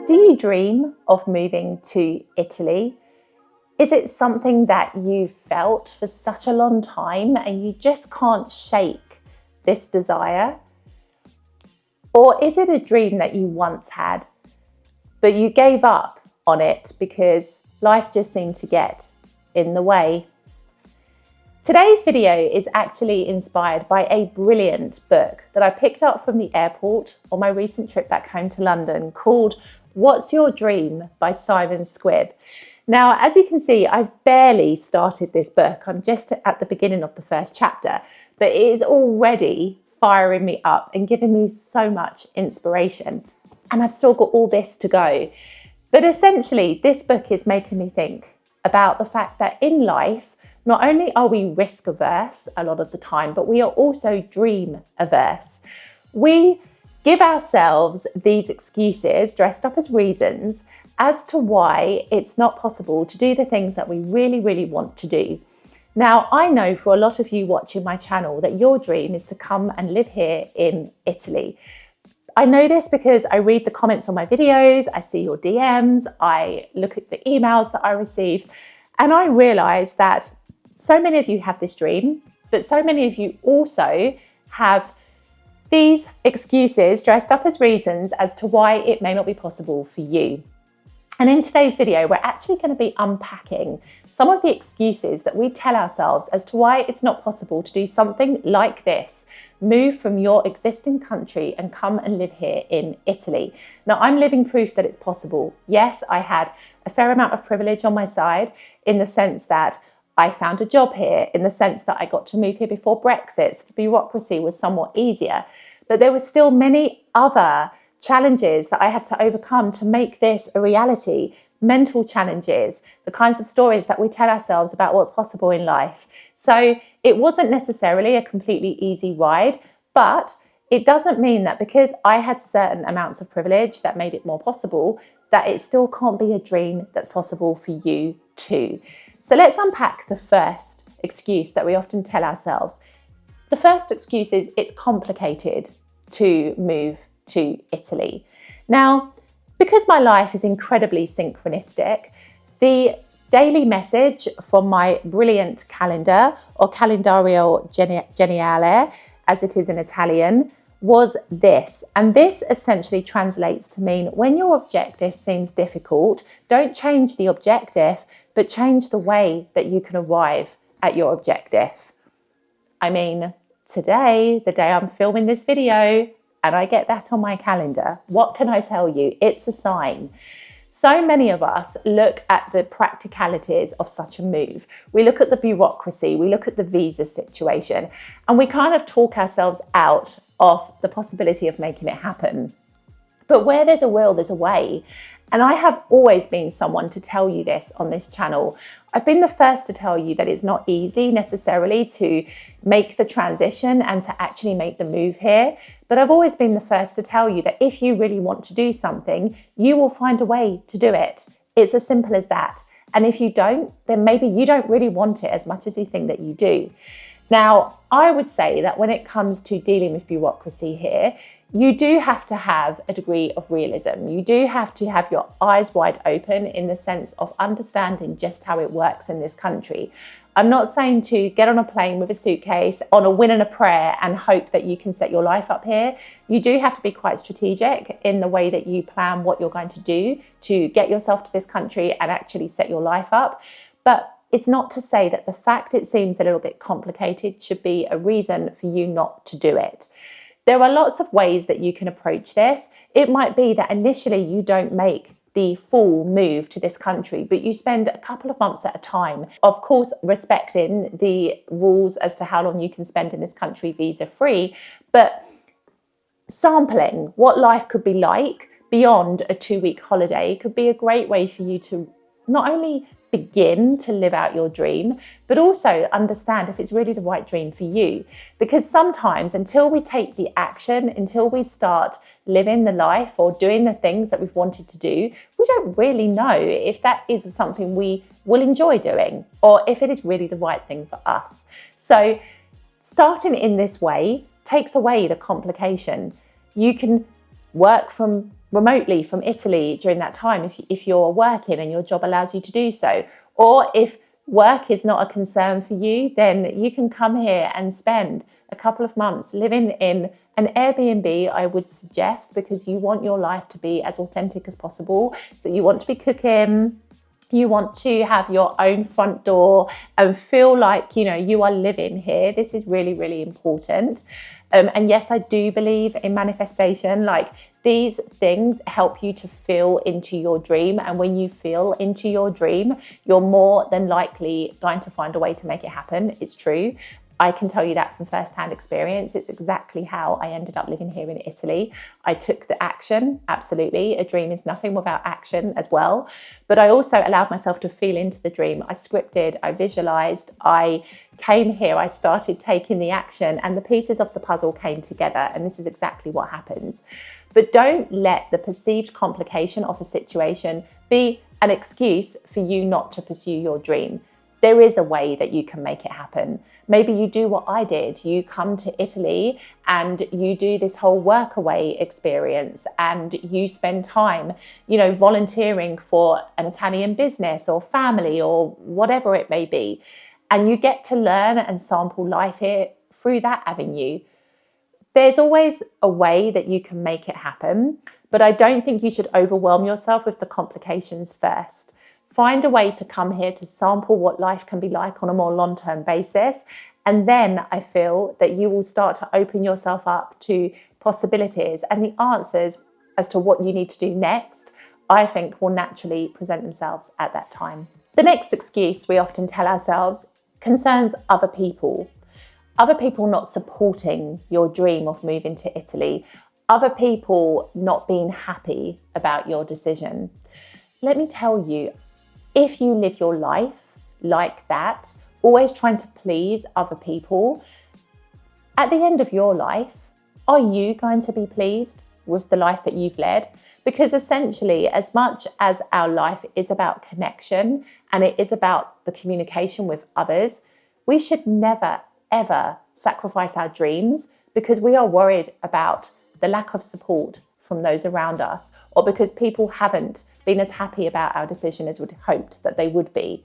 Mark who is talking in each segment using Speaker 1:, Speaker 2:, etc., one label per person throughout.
Speaker 1: Do you dream of moving to Italy? Is it something that you've felt for such a long time and you just can't shake this desire? Or is it a dream that you once had, but you gave up on it because life just seemed to get in the way? Today's video is actually inspired by a brilliant book that I picked up from the airport on my recent trip back home to London called What's Your Dream by Simon Squibb. Now, as you can see, I've barely started this book. I'm just at the beginning of the first chapter, but it is already firing me up and giving me so much inspiration. And I've still got all this to go. But essentially, this book is making me think about the fact that in life, not only are we risk averse a lot of the time, but we are also dream averse. We give ourselves these excuses dressed up as reasons as to why it's not possible to do the things that we really, really want to do. Now, I know for a lot of you watching my channel that your dream is to come and live here in Italy. I know this because I read the comments on my videos, I see your DMs, I look at the emails that I receive, and I realise that so many of you have this dream, but so many of you also have these excuses dressed up as reasons as to why it may not be possible for you. And in today's video, we're actually going to be unpacking some of the excuses that we tell ourselves as to why it's not possible to do something like this. Move from your existing country and come and live here in Italy. Now, I'm living proof that it's possible. Yes, I had a fair amount of privilege on my side in the sense that I found a job here, in the sense that I got to move here before Brexit, so the bureaucracy was somewhat easier. But there were still many other challenges that I had to overcome to make this a reality. Mental challenges, the kinds of stories that we tell ourselves about what's possible in life. So it wasn't necessarily a completely easy ride, but it doesn't mean that because I had certain amounts of privilege that made it more possible, that it still can't be a dream that's possible for you too. So let's unpack the first excuse that we often tell ourselves. The first excuse is it's complicated to move to Italy. Now, because my life is incredibly synchronistic, the daily message from my brilliant calendar, or calendario geniale, as it is in Italian, was this. And this essentially translates to mean when your objective seems difficult, don't change the objective, but change the way that you can arrive at your objective. I mean, today, the day I'm filming this video, and I get that on my calendar, what can I tell you? It's a sign. So many of us look at the practicalities of such a move. We look at the bureaucracy, we look at the visa situation, and we kind of talk ourselves out of the possibility of making it happen. But where there's a will, there's a way. And I have always been someone to tell you this on this channel. I've been the first to tell you that it's not easy necessarily to make the transition and to actually make the move here. But I've always been the first to tell you that if you really want to do something, you will find a way to do it. It's as simple as that. And if you don't, then maybe you don't really want it as much as you think that you do. Now, I would say that when it comes to dealing with bureaucracy here, you do have to have a degree of realism. You do have to have your eyes wide open in the sense of understanding just how it works in this country. I'm not saying to get on a plane with a suitcase, on a win and a prayer and hope that you can set your life up here. You do have to be quite strategic in the way that you plan what you're going to do to get yourself to this country and actually set your life up. But it's not to say that the fact it seems a little bit complicated should be a reason for you not to do it. There are lots of ways that you can approach this. It might be that initially you don't make the full move to this country, but you spend a couple of months at a time, of course, respecting the rules as to how long you can spend in this country visa-free, but sampling what life could be like beyond a 2-week holiday could be a great way for you to not only begin to live out your dream, but also understand if it's really the right dream for you. Because sometimes until we take the action, until we start living the life or doing the things that we've wanted to do, we don't really know if that is something we will enjoy doing or if it is really the right thing for us. So starting in this way takes away the complication. You can work from remotely from Italy during that time if you're working and your job allows you to do so. Or if work is not a concern for you, then you can come here and spend a couple of months living in an Airbnb, I would suggest, because you want your life to be as authentic as possible. So you want to be cooking, you want to have your own front door and feel like, you are living here. This is really, really important. And yes, I do believe in manifestation. Like, these things help you to feel into your dream. And when you feel into your dream, you're more than likely going to find a way to make it happen. It's true. I can tell you that from firsthand experience. It's exactly how I ended up living here in Italy. I took the action, absolutely. A dream is nothing without action as well. But I also allowed myself to feel into the dream. I scripted, I visualized, I came here, I started taking the action, and the pieces of the puzzle came together. And this is exactly what happens. But don't let the perceived complication of a situation be an excuse for you not to pursue your dream. There is a way that you can make it happen. Maybe you do what I did. You come to Italy and you do this whole workaway experience, and you spend time, volunteering for an Italian business or family or whatever it may be. And you get to learn and sample life here through that avenue. There's always a way that you can make it happen, but I don't think you should overwhelm yourself with the complications first. Find a way to come here to sample what life can be like on a more long-term basis. And then I feel that you will start to open yourself up to possibilities, and the answers as to what you need to do next, I think, will naturally present themselves at that time. The next excuse we often tell ourselves concerns other people. Other people not supporting your dream of moving to Italy. Other people not being happy about your decision. Let me tell you, if you live your life like that, always trying to please other people, at the end of your life, are you going to be pleased with the life that you've led? Because essentially, as much as our life is about connection and it is about the communication with others, we should never, ever sacrifice our dreams because we are worried about the lack of support from those around us, or because people haven't been as happy about our decision as we'd hoped that they would be.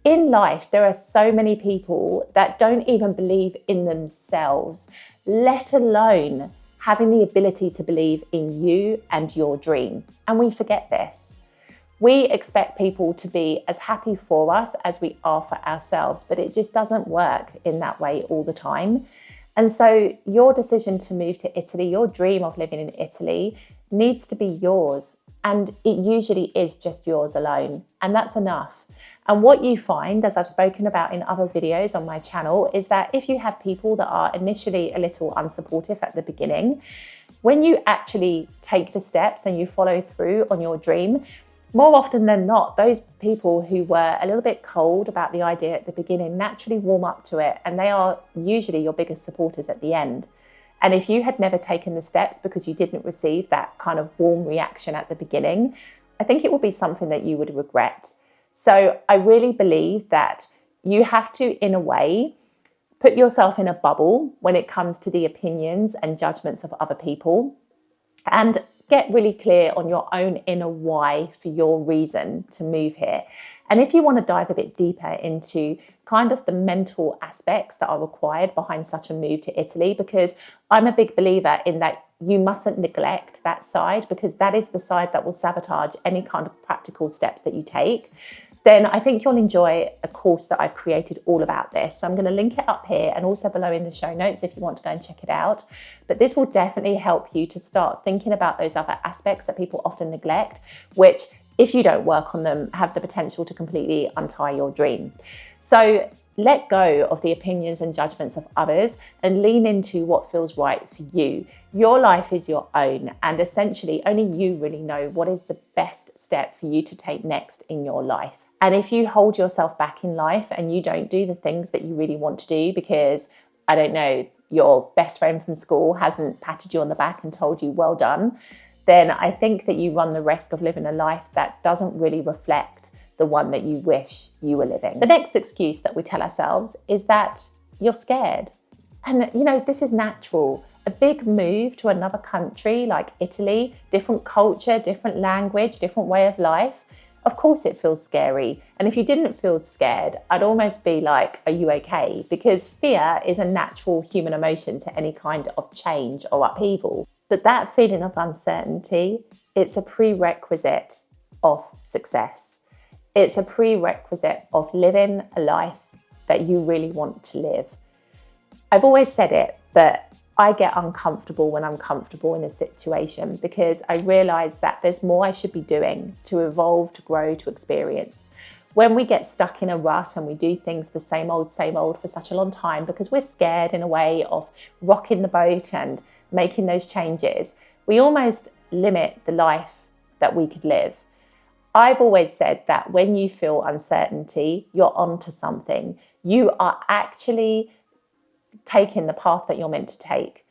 Speaker 1: In life, there are so many people that don't even believe in themselves, let alone having the ability to believe in you and your dream. And we forget this. We expect people to be as happy for us as we are for ourselves, but it just doesn't work in that way all the time. And so your decision to move to Italy, your dream of living in Italy, needs to be yours. And it usually is just yours alone. And that's enough. And what you find, as I've spoken about in other videos on my channel, is that if you have people that are initially a little unsupportive at the beginning, when you actually take the steps and you follow through on your dream, more often than not, those people who were a little bit cold about the idea at the beginning naturally warm up to it, and they are usually your biggest supporters at the end. And if you had never taken the steps because you didn't receive that kind of warm reaction at the beginning, I think it would be something that you would regret. So I really believe that you have to, in a way, put yourself in a bubble when it comes to the opinions and judgments of other people, and get really clear on your own inner why for your reason to move here. And if you want to dive a bit deeper into kind of the mental aspects that are required behind such a move to Italy, because I'm a big believer in that you mustn't neglect that side, because that is the side that will sabotage any kind of practical steps that you take, then I think you'll enjoy a course that I've created all about this. So I'm going to link it up here and also below in the show notes if you want to go and check it out. But this will definitely help you to start thinking about those other aspects that people often neglect, which, if you don't work on them, have the potential to completely untie your dream. So let go of the opinions and judgments of others and lean into what feels right for you. Your life is your own, and essentially only you really know what is the best step for you to take next in your life. And if you hold yourself back in life and you don't do the things that you really want to do because, I don't know, your best friend from school hasn't patted you on the back and told you well done, then I think that you run the risk of living a life that doesn't really reflect the one that you wish you were living. The next excuse that we tell ourselves is that you're scared. And this is natural. A big move to another country like Italy, different culture, different language, different way of life. Of course it feels scary. And if you didn't feel scared, I'd almost be like, are you okay? Because fear is a natural human emotion to any kind of change or upheaval. But that feeling of uncertainty, it's a prerequisite of success. It's a prerequisite of living a life that you really want to live. I've always said it, but I get uncomfortable when I'm comfortable in a situation because I realise that there's more I should be doing to evolve, to grow, to experience. When we get stuck in a rut and we do things the same old for such a long time because we're scared in a way of rocking the boat and making those changes, we almost limit the life that we could live. I've always said that when you feel uncertainty, you're onto something. You are actually taking the path that you're meant to take,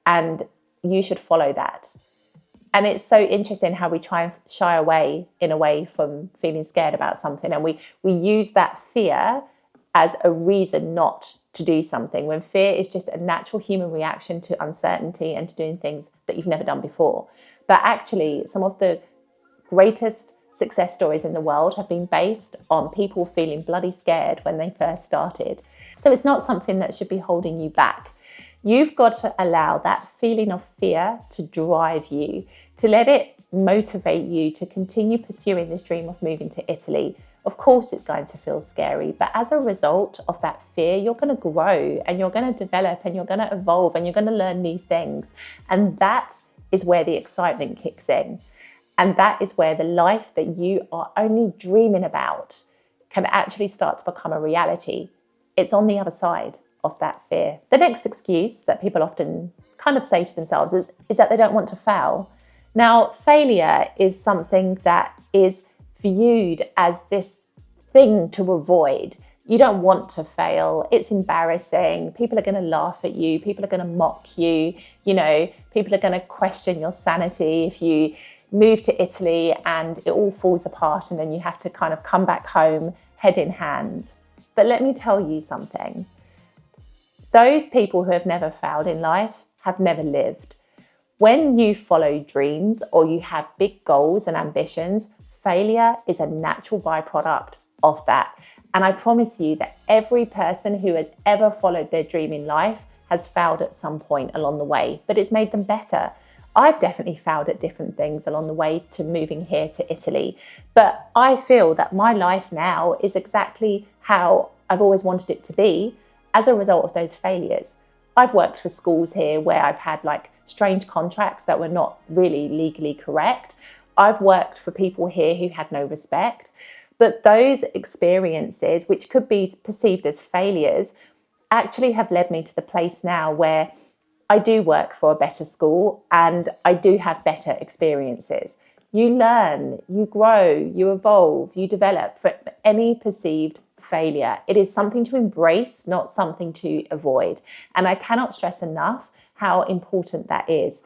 Speaker 1: and you should follow that. And it's so interesting how we try and shy away in a way from feeling scared about something, and we use that fear as a reason not to do something, when fear is just a natural human reaction to uncertainty and to doing things that you've never done before. But actually, some of the greatest success stories in the world have been based on people feeling bloody scared when they first started. So it's not something that should be holding you back. You've got to allow that feeling of fear to drive you, to let it motivate you to continue pursuing this dream of moving to Italy. Of course, it's going to feel scary, but as a result of that fear, you're going to grow and you're going to develop and you're going to evolve and you're going to learn new things. And that is where the excitement kicks in. And that is where the life that you are only dreaming about can actually start to become a reality. It's on the other side of that fear. The next excuse that people often kind of say to themselves is that they don't want to fail. Now, failure is something that is viewed as this thing to avoid. You don't want to fail. It's embarrassing. People are going to laugh at you. People are going to mock you. You know, people are going to question your sanity if you move to Italy and it all falls apart and then you have to kind of come back home head in hand. But let me tell you something. Those people who have never failed in life have never lived. When you follow dreams or you have big goals and ambitions, failure is a natural byproduct of that. And I promise you that every person who has ever followed their dream in life has failed at some point along the way, but it's made them better. I've definitely failed at different things along the way to moving here to Italy, but I feel that my life now is exactly how I've always wanted it to be as a result of those failures. I've worked for schools here where I've had like strange contracts that were not really legally correct. I've worked for people here who had no respect, but those experiences, which could be perceived as failures, actually have led me to the place now where I do work for a better school and I do have better experiences. You learn, you grow, you evolve, you develop from any perceived failure. It is something to embrace, not something to avoid. And I cannot stress enough how important that is.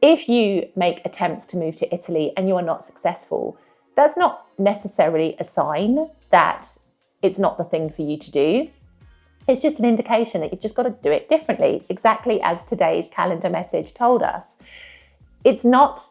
Speaker 1: If you make attempts to move to Italy and you are not successful, that's not necessarily a sign that it's not the thing for you to do. It's just an indication that you've just got to do it differently, exactly as today's calendar message told us. It's not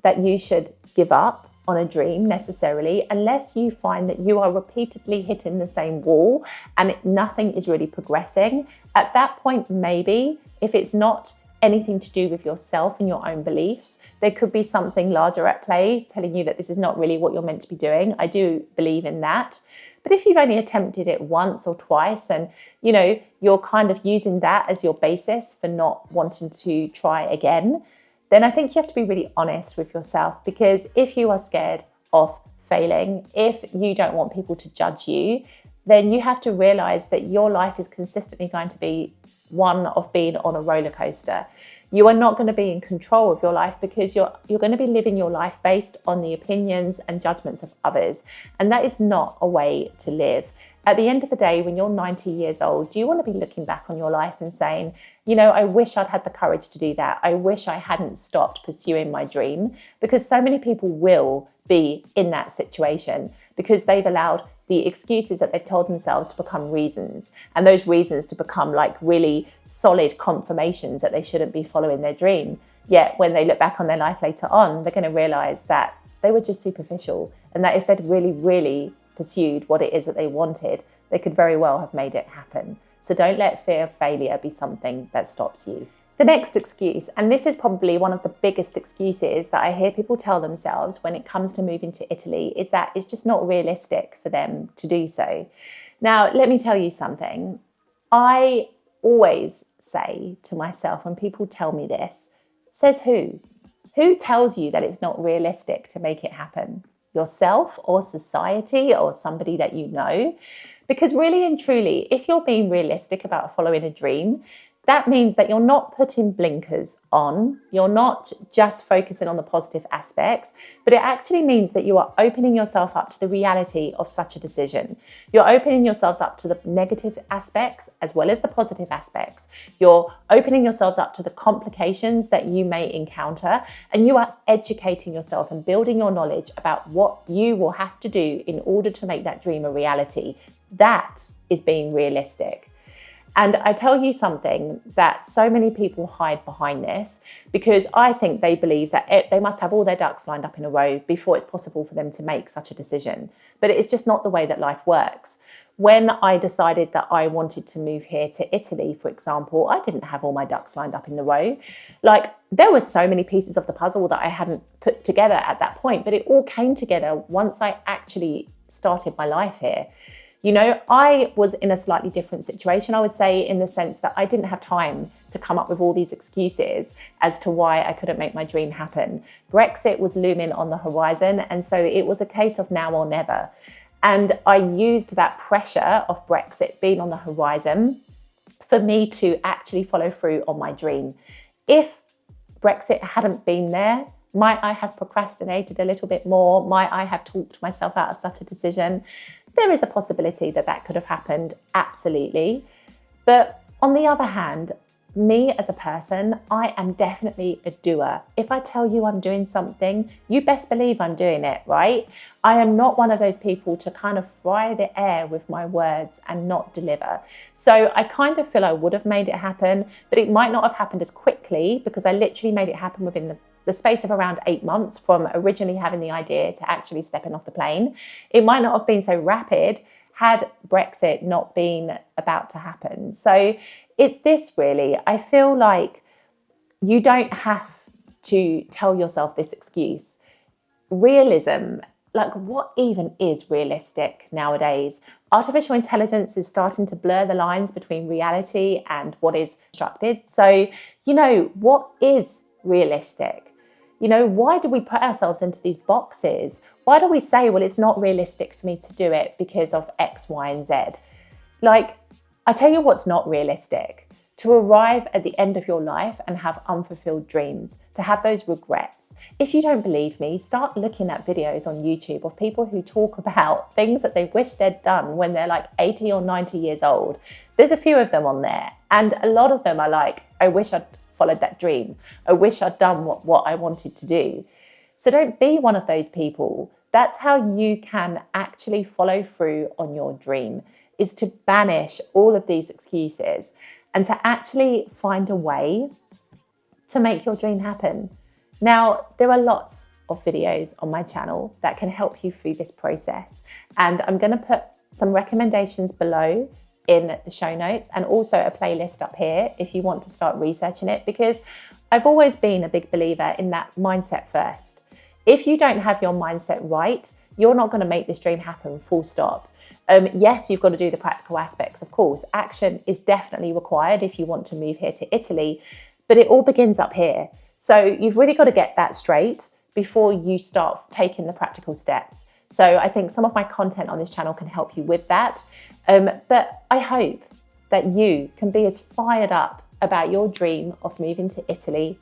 Speaker 1: that you should give up on a dream necessarily, unless you find that you are repeatedly hitting the same wall and nothing is really progressing. At that point, maybe, if it's not anything to do with yourself and your own beliefs, there could be something larger at play telling you that this is not really what you're meant to be doing. I do believe in that. But if you've only attempted it once or twice and, you know, you're kind of using that as your basis for not wanting to try again, then I think you have to be really honest with yourself, because if you are scared of failing, if you don't want people to judge you, then you have to realize that your life is consistently going to be one of being on a roller coaster. You are not going to be in control of your life because you're going to be living your life based on the opinions and judgments of others. And that is not a way to live. At the end of the day, when you're 90 years old, do you want to be looking back on your life and saying, you know, I wish I'd had the courage to do that. I wish I hadn't stopped pursuing my dream, because so many people will be in that situation because they've allowed the excuses that they've told themselves to become reasons, and those reasons to become like really solid confirmations that they shouldn't be following their dream. Yet when they look back on their life later on, they're going to realize that they were just superficial, and that if they'd really, really pursued what it is that they wanted, they could very well have made it happen. So don't let fear of failure be something that stops you. The next excuse, and this is probably one of the biggest excuses that I hear people tell themselves when it comes to moving to Italy, is that it's just not realistic for them to do so. Now, let me tell you something. I always say to myself when people tell me this, says who? Who tells you that it's not realistic to make it happen? Yourself or society or somebody that you know? Because really and truly, if you're being realistic about following a dream, that means that you're not putting blinkers on, you're not just focusing on the positive aspects, but it actually means that you are opening yourself up to the reality of such a decision. You're opening yourselves up to the negative aspects as well as the positive aspects. You're opening yourselves up to the complications that you may encounter, and you are educating yourself and building your knowledge about what you will have to do in order to make that dream a reality. That is being realistic. And I tell you something that so many people hide behind this, because I think they believe that they must have all their ducks lined up in a row before it's possible for them to make such a decision. But it's just not the way that life works. When I decided that I wanted to move here to Italy, for example, I didn't have all my ducks lined up in the row. Like, there were so many pieces of the puzzle that I hadn't put together at that point, but it all came together once I actually started my life here. You know, I was in a slightly different situation, I would say, in the sense that I didn't have time to come up with all these excuses as to why I couldn't make my dream happen. Brexit was looming on the horizon, and so it was a case of now or never. And I used that pressure of Brexit being on the horizon for me to actually follow through on my dream. If Brexit hadn't been there, might I have procrastinated a little bit more? Might I have talked myself out of such a decision? There is a possibility that that could have happened, absolutely. But on the other hand, me as a person, I am definitely a doer. If I tell you I'm doing something, you best believe I'm doing it, right? I am not one of those people to kind of fry the air with my words and not deliver. So I kind of feel I would have made it happen, but it might not have happened as quickly, because I literally made it happen within the space of around 8 months from originally having the idea to actually stepping off the plane. It might not have been so rapid had Brexit not been about to happen. So it's this really. I feel like you don't have to tell yourself this excuse. Realism, like, what even is realistic nowadays? Artificial intelligence is starting to blur the lines between reality and what is constructed. So, you know, what is realistic? You know, why do we put ourselves into these boxes? Why do we say, well, it's not realistic for me to do it because of X, Y, and Z? Like, I tell you what's not realistic: to arrive at the end of your life and have unfulfilled dreams, to have those regrets. If you don't believe me, start looking at videos on YouTube of people who talk about things that they wish they'd done when they're like 80 or 90 years old. There's a few of them on there, and a lot of them are like, I wish I'd followed that dream. I wish I'd done what I wanted to do. So don't be one of those people. That's how you can actually follow through on your dream, is to banish all of these excuses and to actually find a way to make your dream happen. Now, there are lots of videos on my channel that can help you through this process. And I'm going to put some recommendations below in the show notes, and also a playlist up here if you want to start researching it, because I've always been a big believer in that mindset first. If you don't have your mindset right, you're not going to make this dream happen, full stop. Yes, you've got to do the practical aspects, of course. Action is definitely required if you want to move here to Italy, but it all begins up here. So you've really got to get that straight before you start taking the practical steps. So I think some of my content on this channel can help you with that. But I hope that you can be as fired up about your dream of moving to Italy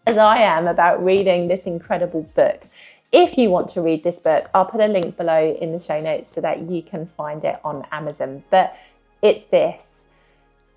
Speaker 1: as I am about reading this incredible book. If you want to read this book, I'll put a link below in the show notes so that you can find it on Amazon. But it's this: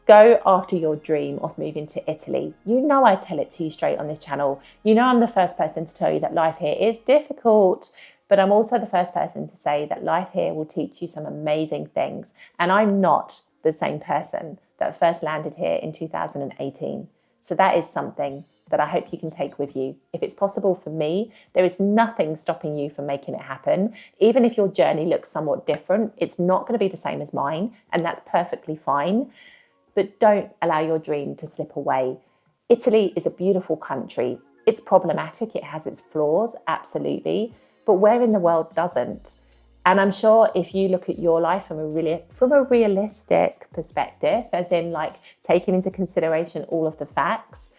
Speaker 1: go after your dream of moving to Italy. You know I tell it to you straight on this channel. You know I'm the first person to tell you that life here is difficult, But I'm also the first person to say that life here will teach you some amazing things. And I'm not the same person that first landed here in 2018. So that is something that I hope you can take with you. If it's possible for me, there is nothing stopping you from making it happen. Even if your journey looks somewhat different, it's not going to be the same as mine, and that's perfectly fine. But don't allow your dream to slip away. Italy is a beautiful country. It's problematic, it has its flaws, absolutely, but where in the world doesn't? And I'm sure if you look at your life from a realistic perspective, as in like taking into consideration all of the facts,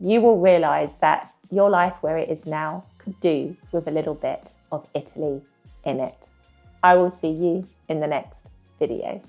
Speaker 1: you will realize that your life where it is now could do with a little bit of Italy in it. I will see you in the next video.